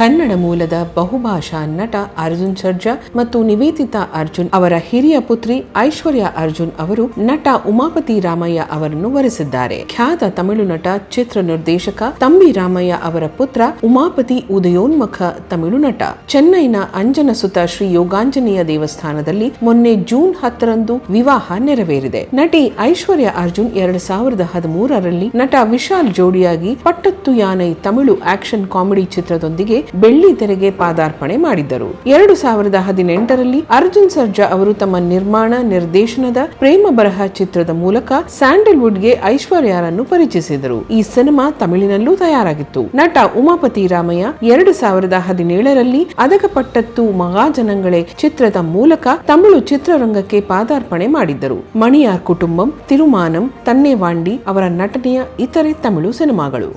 ಕನ್ನಡ ಮೂಲದ ಬಹುಭಾಷಾ ನಟ ಅರ್ಜುನ್ ಸರ್ಜಾ ಮತ್ತು ನಿವೇದಿತಾ ಅರ್ಜುನ್ ಅವರ ಹಿರಿಯ ಪುತ್ರಿ ಐಶ್ವರ್ಯ ಅರ್ಜುನ್ ಅವರು ನಟ ಉಮಾಪತಿ ರಾಮಯ್ಯ ಅವರನ್ನು ವರಿಸಿದ್ದಾರೆ. ಖ್ಯಾತ ತಮಿಳು ನಟ, ಚಿತ್ರ ನಿರ್ದೇಶಕ ತಂಬಿ ರಾಮಯ್ಯ ಅವರ ಪುತ್ರ ಉಮಾಪತಿ ಉದಯೋನ್ಮುಖ ತಮಿಳು ನಟ. ಚೆನ್ನೈನ ಅಂಜನಸುತ ಶ್ರೀ ಯೋಗಾಂಜನೇಯ ದೇವಸ್ಥಾನದಲ್ಲಿ ಮೊನ್ನೆ ಜೂನ್ 10ರಂದು ವಿವಾಹ ನೆರವೇರಿದೆ. ನಟಿ ಐಶ್ವರ್ಯ ಅರ್ಜುನ್ 2013ರಲ್ಲಿ ನಟ ವಿಶಾಲ್ ಜೋಡಿಯಾಗಿ ಪಟ್ಟತ್ತು ಯಾನೈ ತಮಿಳು ಆಕ್ಷನ್ ಕಾಮಿಡಿ ಚಿತ್ರದೊಂದಿಗೆ ಬೆಳ್ಳಿ ತೆರೆಗೆ ಪಾದಾರ್ಪಣೆ ಮಾಡಿದ್ದರು. 2018ರಲ್ಲಿ ಅರ್ಜುನ್ ಸರ್ಜಾ ಅವರು ತಮ್ಮ ನಿರ್ಮಾಣ ನಿರ್ದೇಶನದ ಪ್ರೇಮ ಬರಹ ಚಿತ್ರದ ಮೂಲಕ ಸ್ಯಾಂಡಲ್ವುಡ್ಗೆ ಐಶ್ವರ್ಯರನ್ನು ಪರಿಚಯಿಸಿದರು. ಈ ಸಿನಿಮಾ ತಮಿಳಿನಲ್ಲೂ ತಯಾರಾಗಿತ್ತು. ನಟ ಉಮಾಪತಿ ರಾಮಯ್ಯ 2017ರಲ್ಲಿ ಅದಗಪಟ್ಟತ್ತು ಮಗಾಜನಂಗಳೇ ಚಿತ್ರದ ಮೂಲಕ ತಮಿಳು ಚಿತ್ರರಂಗಕ್ಕೆ ಪಾದಾರ್ಪಣೆ ಮಾಡಿದ್ದರು. ಮಣಿಯಾರ್ ಕುಟುಂಬಂ, ತಿರುಮಾನಂ, ತನ್ನೇವಾಂಡಿ ಅವರ ನಟನೆಯ ಇತರೆ ತಮಿಳು ಸಿನಿಮಾಗಳು.